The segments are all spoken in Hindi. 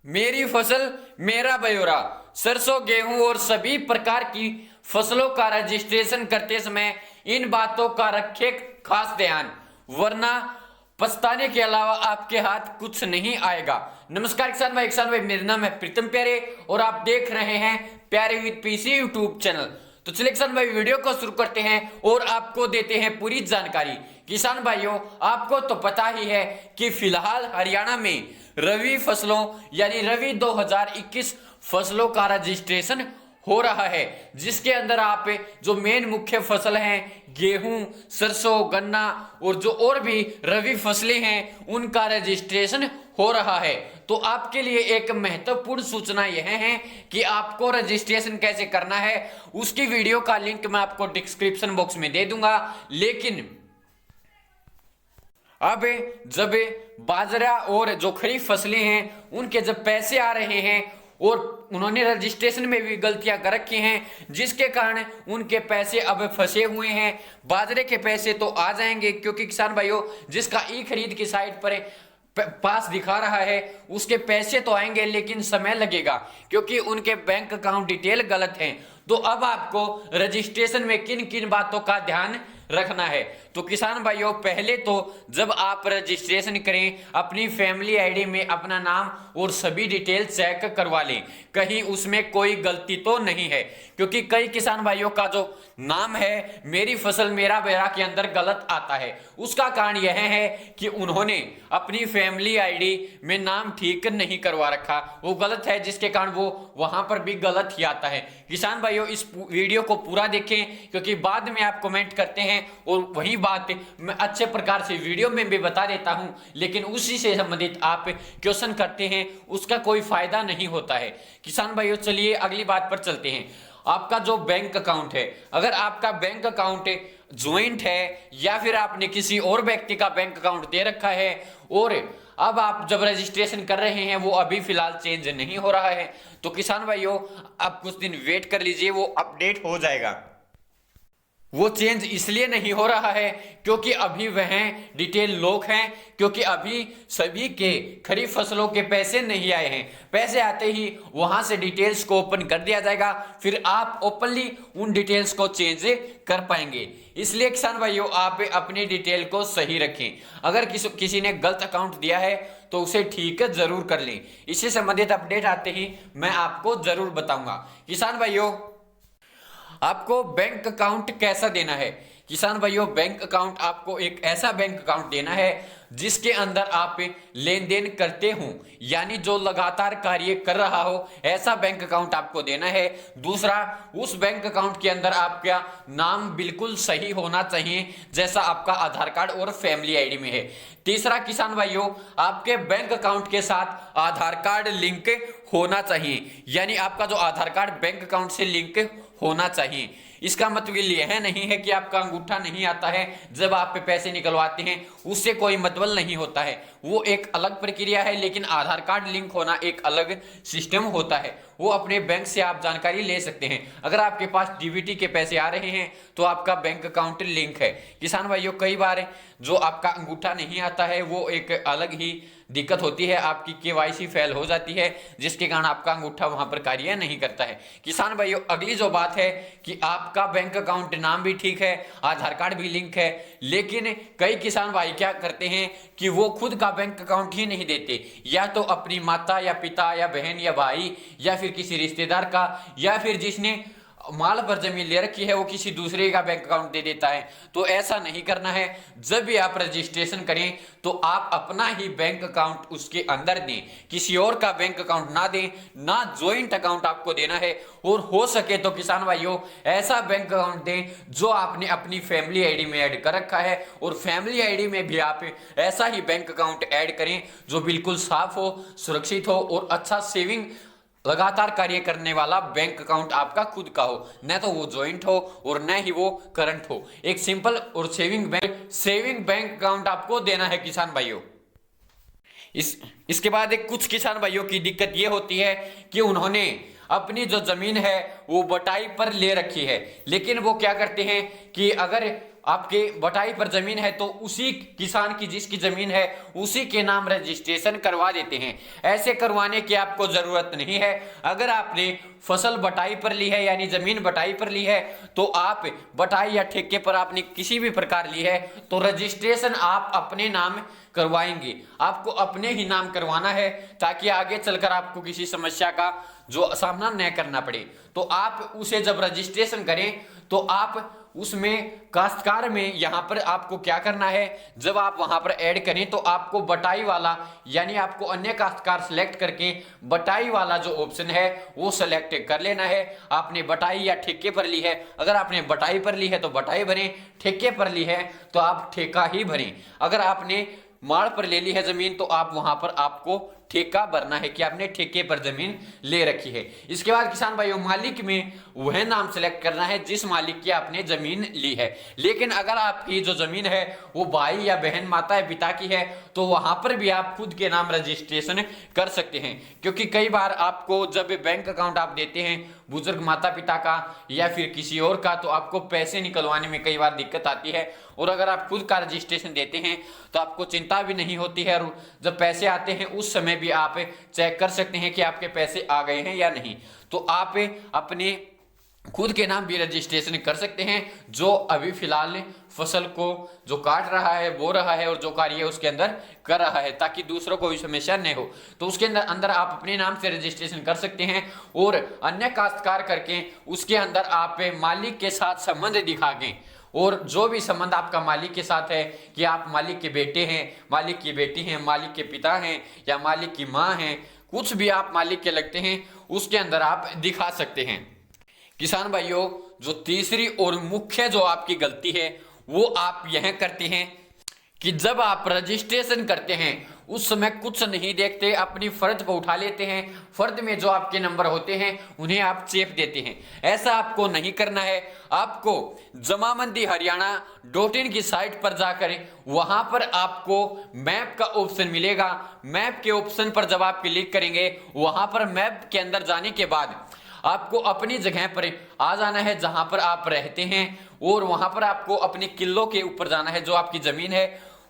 मेरी फसल मेरा ब्यौरा। सरसों, गेहूं और सभी प्रकार की फसलों का रजिस्ट्रेशन करते समय इन बातों का रखें खास ध्यान, वरना पछताने के अलावा आपके हाथ कुछ नहीं आएगा। नमस्कार किसान भाई, मेरा नाम है प्रीतम प्यारे और आप देख रहे हैं प्यारे विद पीसी यूट्यूब चैनल। तो चलिए किसान भाई वीडियो को शुरू करते हैं और आपको देते हैं पूरी जानकारी। किसान भाइयों, आपको तो पता ही है कि फिलहाल हरियाणा में रबी फसलों यानी रबी 2021 फसलों का रजिस्ट्रेशन हो रहा है, जिसके अंदर आप जो मेन मुख्य फसल हैं गेहूं, सरसों, गन्ना और जो और भी रबी फसलें हैं उनका रजिस्ट्रेशन हो रहा है। तो आपके लिए एक महत्वपूर्ण सूचना यह है कि आपको रजिस्ट्रेशन कैसे करना है, उसकी वीडियो का लिंक मैं आपको डिस्क्रिप्शन बॉक्स में दे दूंगा। लेकिन अब जब बाजरा और जो खरीफ फसलें हैं उनके जब पैसे आ रहे हैं और उन्होंने रजिस्ट्रेशन में भी गलतियां कर रखी हैं, जिसके कारण उनके पैसे अब फंसे हुए हैं। बाजरे के पैसे तो आ जाएंगे, क्योंकि किसान भाइयों जिसका ई खरीद की साइट पर पास दिखा रहा है उसके पैसे तो आएंगे, लेकिन समय लगेगा क्योंकि उनके बैंक अकाउंट डिटेल गलत हैं। तो अब आपको रजिस्ट्रेशन में किन किन बातों का ध्यान रखना है, तो किसान भाइयों पहले तो जब आप रजिस्ट्रेशन करें अपनी फैमिली आईडी में अपना नाम और सभी डिटेल चेक करवा लें, कहीं उसमें कोई गलती तो नहीं है। क्योंकि कई किसान भाइयों का जो नाम है मेरी फसल मेरा ब्यौरा के अंदर गलत आता है, उसका कारण यह है कि उन्होंने अपनी फैमिली आईडी में नाम ठीक नहीं करवा रखा, वो गलत है, जिसके कारण वो वहां पर भी गलत ही आता है। किसान भाइयों इस वीडियो को पूरा देखें, क्योंकि बाद में आप कमेंट करते हैं और वही बात मैं अच्छे प्रकार से वीडियो में भी बता देता हूं, लेकिन उसी से संबंधित आप क्वेश्चन करते हैं, उसका कोई फायदा नहीं होता है। किसान भाइयों चलिए अगली बात पर चलते हैं। आपका जो बैंक अकाउंट है, अगर आपका बैंक अकाउंट ज्वाइंट है या फिर आपने किसी और व्यक्ति का बैंक अकाउंट दे रखा है और अब आप जब रजिस्ट्रेशन कर रहे हैं वो अभी फिलहाल चेंज नहीं हो रहा है, तो किसान भाइयों आप कुछ दिन वेट कर लीजिए, वो अपडेट हो जाएगा। वो चेंज इसलिए नहीं हो रहा है क्योंकि अभी वह डिटेल लॉक हैं, क्योंकि अभी सभी के खरीफ फसलों के पैसे नहीं आए हैं। पैसे आते ही वहां से डिटेल्स को ओपन कर दिया जाएगा, फिर आप ओपनली उन डिटेल्स को चेंज कर पाएंगे। इसलिए किसान भाइयों आप अपनी डिटेल को सही रखें। अगर किसी ने गलत अकाउंट दिया है तो उसे ठीक जरूर कर लें। इससे संबंधित अपडेट आते ही मैं आपको जरूर बताऊंगा। किसान भाइयों आपको बैंक अकाउंट कैसा देना है, किसान भाइयों बैंक अकाउंट आपको एक ऐसा बैंक अकाउंट देना है जिसके अंदर आप लेन देन करते हो, यानी जो लगातार कार्य कर रहा हो, ऐसा बैंक अकाउंट आपको देना है। दूसरा, उस बैंक अकाउंट के अंदर आपका नाम बिल्कुल सही होना चाहिए जैसा आपका आधार कार्ड और फैमिली आईडी में है। तीसरा किसान भाइयों आपके बैंक अकाउंट के साथ आधार कार्ड लिंक होना चाहिए, यानी आपका जो आधार कार्ड बैंक अकाउंट से लिंक होना चाहिए। इसका मतलब यह नहीं है कि आपका अंगूठा नहीं आता है जब आप पे पैसे निकलवाते हैं, उससे कोई मतलब नहीं होता है, वो एक अलग प्रक्रिया है। लेकिन आधार कार्ड लिंक होना एक अलग सिस्टम होता है, वो अपने बैंक से आप जानकारी ले सकते हैं। अगर आपके पास डीबीटी के पैसे आ रहे हैं तो आपका बैंक अकाउंट लिंक है। किसान भाइयों कई बार जो आपका अंगूठा नहीं आता है वो एक अलग ही दिक्कत होती है, आपकी केवाईसी फेल हो जाती है, जिसके कारण आपका अंगूठा वहां पर कार्य नहीं करता है। किसान भाइयों अगली जो बात है कि आपका बैंक अकाउंट नाम भी ठीक है, आधार कार्ड भी लिंक है, लेकिन कई किसान भाई क्या करते हैं कि वो खुद का बैंक अकाउंट ही नहीं देते, या तो अपनी माता या पिता या बहन या भाई या फिर किसी रिश्तेदार का, या फिर जिसने माल पर जमीन ले रखी है वो किसी दूसरे का बैंक अकाउंट दे देता है। तो ऐसा नहीं करना है। जब भी आप रजिस्ट्रेशन करें तो आप अपना ही बैंक अकाउंट उसके अंदर दें, किसी और का बैंक अकाउंट ना दें, ना ज्वाइंट अकाउंट आपको देना है। और हो सके तो किसान भाइयों ऐसा बैंक अकाउंट दें जो आपने अपनी फैमिली आईडी में ऐड कर रखा है, और फैमिली आईडी में भी आप ऐसा ही बैंक अकाउंट ऐड करें जो बिल्कुल साफ हो, सुरक्षित हो और अच्छा सेविंग लगातार कार्य करने वाला बैंक अकाउंट आपका खुद का हो, न तो वो ज्वाइंट हो और न ही वो करंट हो। एक सिंपल और सेविंग बैंक अकाउंट आपको देना है किसान भाइयों। इसके बाद एक कुछ किसान भाइयों की दिक्कत ये होती है कि उन्होंने अपनी जो जमीन है वो बटाई पर ले रखी है, लेकिन वो क्या करते हैं कि अगर आपके बटाई पर जमीन है तो उसी किसान की जिसकी जमीन है उसी के नाम रजिस्ट्रेशन करवा देते हैं। ऐसे करवाने की आपको जरूरत नहीं है। अगर आपने फसल बटाई पर ली है यानी जमीन बटाई पर ली है तो आप बटाई या ठेके पर आपने किसी भी प्रकार ली है तो रजिस्ट्रेशन आप अपने नाम करवाएंगे। आपको अपने ही नाम करवाना है ताकि आगे चलकर आपको किसी समस्या का जो सामना न करना पड़े। तो आप उसे जब रजिस्ट्रेशन करें तो आप उसमें काश्तकार में यहां पर आपको क्या करना है, जब आप वहां पर ऐड करें तो आपको बटाई वाला यानी आपको अन्य काश्तकार सिलेक्ट करके बटाई वाला जो ऑप्शन है वो सिलेक्ट कर लेना है। आपने बटाई या ठेके पर ली है, अगर आपने बटाई पर ली है तो बटाई भरें, ठेके पर ली है तो आप ठेका ही भरें। अगर आपने माड़ पर ले ली है जमीन तो आप वहां पर आपको ठेका भरना है कि आपने ठेके पर जमीन ले रखी है। इसके बाद किसान भाइयों मालिक में वह नाम सेलेक्ट करना है जिस मालिक की आपने जमीन ली है। लेकिन अगर आपकी जो जमीन है वो भाई या बहन माता या पिता की है तो वहां पर भी आप खुद के नाम रजिस्ट्रेशन कर सकते हैं, क्योंकि कई बार आपको जब बैंक अकाउंट आप देते हैं बुजुर्ग माता पिता का या फिर किसी और का तो आपको पैसे निकलवाने में कई बार दिक्कत आती है। और अगर आप खुद का रजिस्ट्रेशन देते हैं तो आपको चिंता भी नहीं होती है और जब पैसे आते हैं उस समय भी आप चेक कर सकते हैं कि आपके पैसे आ गए हैं या नहीं। तो आप अपने खुद के नाम भी रजिस्ट्रेशन कर सकते हैं जो अभी फिलहाल फसल को जो काट रहा है बो रहा है और जो कार्य उसके अंदर कर रहा है, ताकि दूसरों को भी समस्या नहीं हो। तो उसके अंदर आप अपने नाम से रजिस्ट्रेशन कर सकते हैं और अन्य काश्तकार करके उसके अंदर आप मालिक के साथ संबंध दिखा के और जो भी संबंध आपका मालिक के साथ है कि आप मालिक के बेटे हैं, मालिक की बेटी हैं, मालिक के पिता हैं या मालिक की माँ हैं, कुछ भी आप मालिक के लगते हैं उसके अंदर आप दिखा सकते हैं। किसान भाइयों जो तीसरी और मुख्य जो आपकी गलती है वो आप यह करते हैं कि जब आप रजिस्ट्रेशन करते हैं उस समय कुछ नहीं देखते, अपनी फर्द को उठा लेते हैं, फर्द में जो आपके नंबर होते हैं उन्हें आप चेप देते हैं। ऐसा आपको नहीं करना है। आपको जमाबंदी हरियाणा.in की साइट पर जाकर वहां पर आपको मैप का ऑप्शन मिलेगा। मैप के ऑप्शन पर जब आप क्लिक करेंगे वहां पर मैप के अंदर जाने के बाद आपको अपनी जगह पर आ जाना है जहां पर आप रहते हैं और वहां पर आपको अपने किलो के ऊपर जाना है जो आपकी जमीन है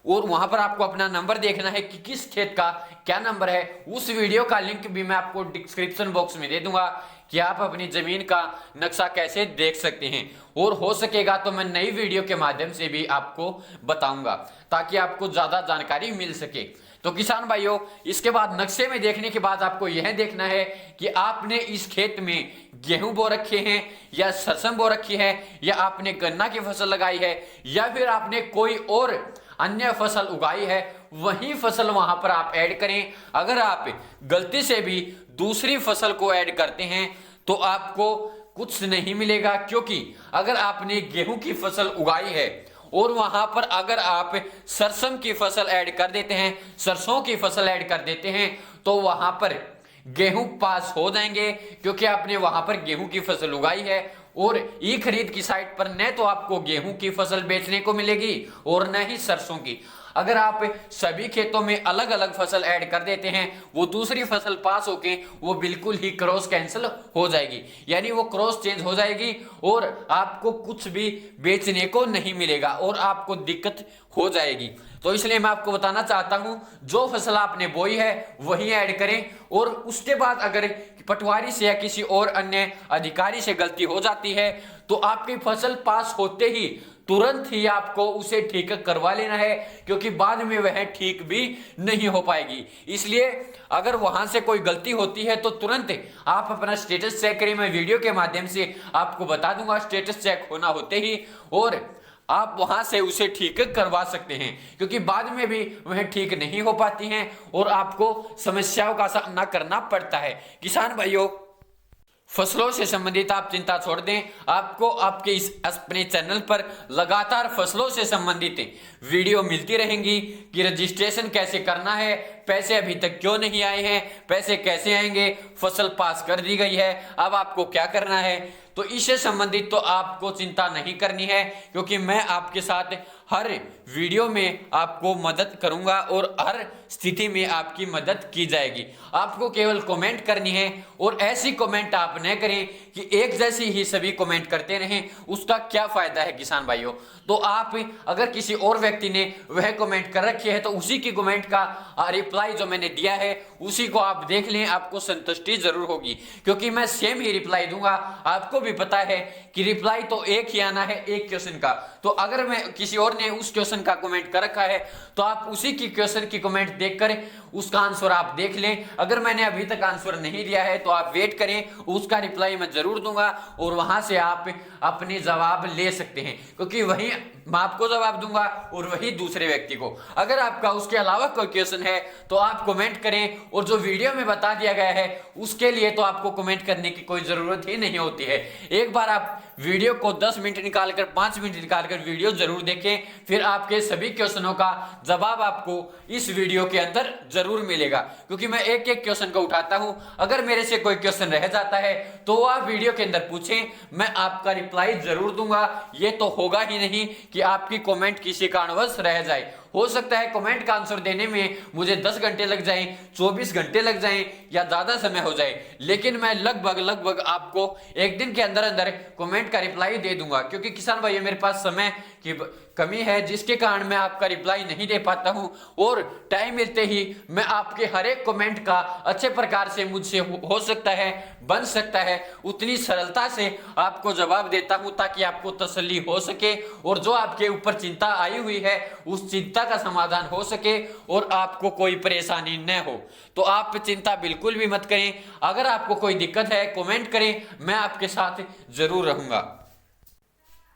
और वहां पर आपको अपना नंबर देखना है कि किस खेत का क्या नंबर है। उस वीडियो का लिंक भी मैं आपको डिस्क्रिप्शन बॉक्स में दे दूंगा कि आप अपनी जमीन का नक्शा कैसे देख सकते हैं और हो सकेगा तो मैं नई वीडियो के माध्यम से भी आपको बताऊंगा ताकि आपको ज्यादा जानकारी मिल सके। तो किसान भाइयों इसके बाद नक्शे में देखने के बाद आपको यह देखना है कि आपने इस खेत में गेहूं बो रखे हैं या सरसों बो रखी है या आपने गन्ना की फसल लगाई है या फिर आपने कोई और अन्य फसल उगाई है, वही फसल वहां पर आप ऐड करें। अगर आप गलती से भी दूसरी फसल को ऐड करते हैं तो आपको कुछ नहीं मिलेगा, क्योंकि अगर आपने गेहूं की फसल उगाई है और वहां पर अगर आप सरसों की फसल ऐड कर देते हैं, सरसों की फसल ऐड कर देते हैं तो वहां पर गेहूं पास हो जाएंगे, क्योंकि आपने वहां पर गेहूं की फसल उगाई है। और ई खरीद की साइट पर न तो आपको गेहूं की फसल बेचने को मिलेगी और न ही सरसों की। अगर आप सभी खेतों में अलग अलग फसल ऐड कर देते हैं वो दूसरी फसल पास होके वो बिल्कुल ही क्रॉस कैंसिल हो जाएगी, यानी वो क्रॉस चेंज हो जाएगी और आपको कुछ भी बेचने को नहीं मिलेगा और आपको दिक्कत हो जाएगी। तो इसलिए मैं आपको बताना चाहता हूं जो फसल आपने बोई है वही ऐड करें और उसके बाद अगर पटवारी से या किसी और अन्य अधिकारी से गलती हो जाती है तो आपकी फसल पास होते ही तुरंत ही आपको उसे ठीक करवा लेना है, क्योंकि बाद में वह ठीक भी नहीं हो पाएगी। इसलिए अगर वहां से कोई गलती होती है तो तुरंत आप अपना स्टेटस चेक करें। मैं वीडियो के माध्यम से आपको बता दूंगा स्टेटस चेक होना होते ही, और आप वहां से उसे ठीक करवा सकते हैं, क्योंकि बाद में भी वह ठीक नहीं हो पाती हैं और आपको समस्याओं का सामना करना पड़ता है। किसान भाइयों फसलों से संबंधित आप चिंता छोड़ दें, आपको आपके इस अपने चैनल पर लगातार फसलों से संबंधित वीडियो मिलती रहेंगी कि रजिस्ट्रेशन कैसे करना है, पैसे अभी तक क्यों नहीं आए हैं, पैसे कैसे आएंगे, फसल पास कर दी गई है अब आपको क्या करना है। तो इससे संबंधित तो आपको चिंता नहीं करनी है, क्योंकि मैं आपके साथ हर वीडियो में आपको मदद करूंगा और हर स्थिति में आपकी मदद की जाएगी। आपको केवल कमेंट करनी है, और ऐसी कमेंट आप न करें कि एक जैसी ही सभी कमेंट करते रहें, उसका क्या फायदा है किसान भाइयों। तो आप अगर किसी और व्यक्ति ने वह कमेंट कर रखी है तो उसी की कमेंट का रिप्लाई जो मैंने दिया है उसी को आप देख लें, आपको संतुष्टि जरूर होगी, क्योंकि मैं सेम ही रिप्लाई दूंगा। आपको भी पता है कि रिप्लाई तो एक ही आना है एक क्वेश्चन का, तो अगर मैं किसी और ने उस क्वेश्चन का कमेंट कर रखा है तो आप उसी की क्वेश्चन की कमेंट देखकर उसका आंसर आप देख लें। अगर मैंने अभी तक आंसर नहीं दिया है तो आप वेट करें, उसका रिप्लाई मैं जरूर दूंगा और वहां से आप अपने जवाब ले सकते हैं, क्योंकि वही मैं आपको जवाब दूंगा और वही दूसरे व्यक्ति को। अगर आपका उसके अलावा कोई क्वेश्चन है तो आप कमेंट करें, और जो वीडियो में बता दिया गया है उसके लिए तो आपको कमेंट करने की कोई जरूरत ही नहीं होती है। एक बार आप वीडियो को 10 मिनट निकालकर 5 मिनट निकालकर वीडियो जरूर देखें, फिर आपके सभी क्वेश्चनों का जवाब आपको इस वीडियो के अंदर जरूर मिलेगा, क्योंकि मैं एक एक क्वेश्चन को उठाता हूं। अगर मेरे से कोई क्वेश्चन रह जाता है तो आप वीडियो के अंदर पूछें, मैं आपका रिप्लाई जरूर दूंगा। ये तो होगा ही नहीं कि आपकी कमेंट किसी कारणवश रह जाए। हो सकता है कमेंट का आंसर देने में मुझे 10 घंटे लग जाएं, 24 घंटे लग जाएं या ज्यादा समय हो जाए, लेकिन मैं लगभग आपको एक दिन के अंदर अंदर कमेंट का रिप्लाई दे दूंगा, क्योंकि किसान भाई मेरे पास समय की कमी है जिसके कारण मैं आपका रिप्लाई नहीं दे पाता हूं, और टाइम मिलते ही मैं आपके हर एक कमेंट का अच्छे प्रकार से मुझसे हो सकता है बन सकता है उतनी सरलता से आपको जवाब देता हूं, ताकि आपको तसल्ली हो सके और जो आपके ऊपर चिंता आई हुई है उस चिंता का समाधान हो सके और आपको कोई परेशानी न हो। तो आप चिंता बिल्कुल भी मत करें। अगर आपको कोई दिक्कत है कमेंट करें, मैं आपके साथ जरूर रहूंगा।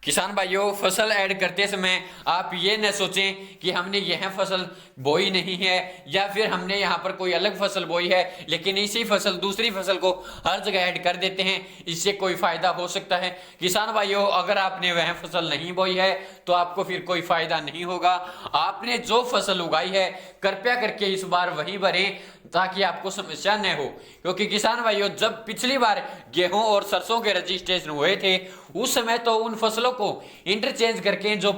किसान भाइयों, फसल ऐड करते समय आप ये न सोचें कि हमने यह फसल बोई नहीं है या फिर हमने यहाँ पर कोई अलग फसल बोई है लेकिन इसी फसल दूसरी फसल को हर जगह ऐड कर देते हैं, इससे कोई फायदा हो सकता है। किसान भाइयों, अगर आपने वह फसल नहीं बोई है तो आपको फिर कोई फायदा नहीं होगा। आपने जो फसल उगाई है कृपया करके इस बार वही भरें ताकि आपको समस्या न हो, क्योंकि किसान भाइयों जब पिछली बार गेहूं और सरसों के रजिस्ट्रेशन हुए थे उस समय तो उन फसलों को इंटरचेंज करके जो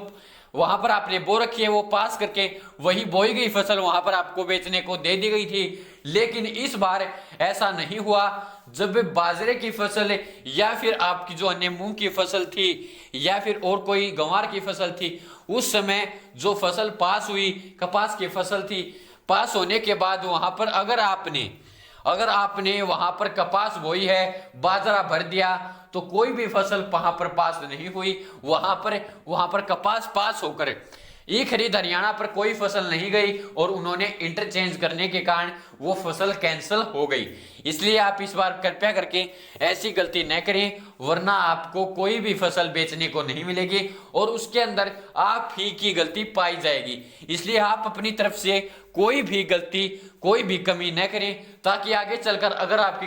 वहां पर आपने बो रखी है वो पास करके वही बोई गई फसल वहां पर आपको बेचने को दे दी गई थी। लेकिन इस बार ऐसा नहीं हुआ। जब बाजरे की फसल या फिर आपकी जो अन्य मूंग की फसल थी या फिर और कोई गंवार की फसल थी, उस समय जो फसल पास हुई कपास की फसल थी, पास होने के बाद वहां पर अगर आपने वहां पर कपास बोई है बाजरा भर दिया तो कोई भी फसल वहां पर पास नहीं हुई। वहां पर कपास पास होकर ई खरीद हरियाणा पर कोई फसल नहीं गई और उन्होंने इंटरचेंज करने के कारण वो फसल कैंसिल हो गई। इसलिए आप इस बार कृपया करके ऐसी गलती न करें, वरना आपको कोई भी फसल बेचने को नहीं मिलेगी और उसके अंदर आप ही की गलती पाई जाएगी। इसलिए आप अपनी तरफ से कोई भी गलती कोई भी कमी न करें, ताकि आगे चलकर अगर आपकी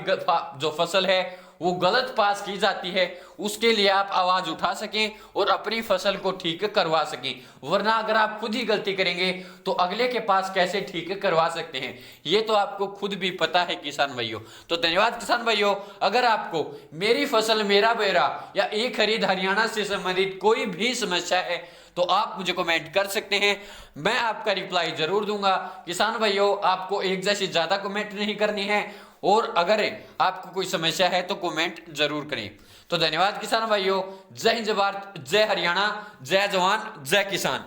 जो फसल है वो गलत पास की जाती है उसके लिए आप आवाज उठा सकें और अपनी फसल को ठीक करवा सकें। वरना अगर आप खुद ही गलती करेंगे तो अगले के पास कैसे ठीक करवा सकते हैं, ये तो आपको खुद भी पता है किसान भाइयों। तो धन्यवाद किसान भाइयों। अगर आपको मेरी फसल मेरा ब्यौरा या ई खरीद हरियाणा से संबंधित कोई भी समस्या है तो आप मुझे कमेंट कर सकते हैं, मैं आपका रिप्लाई जरूर दूंगा। किसान भाइयों, आपको एक जैसी ज्यादा कमेंट नहीं करनी है और अगर आपको कोई समस्या है तो कमेंट जरूर करें। तो धन्यवाद किसान भाइयों। जय हिंद, जय भारत, जय हरियाणा, जय जवान, जय किसान।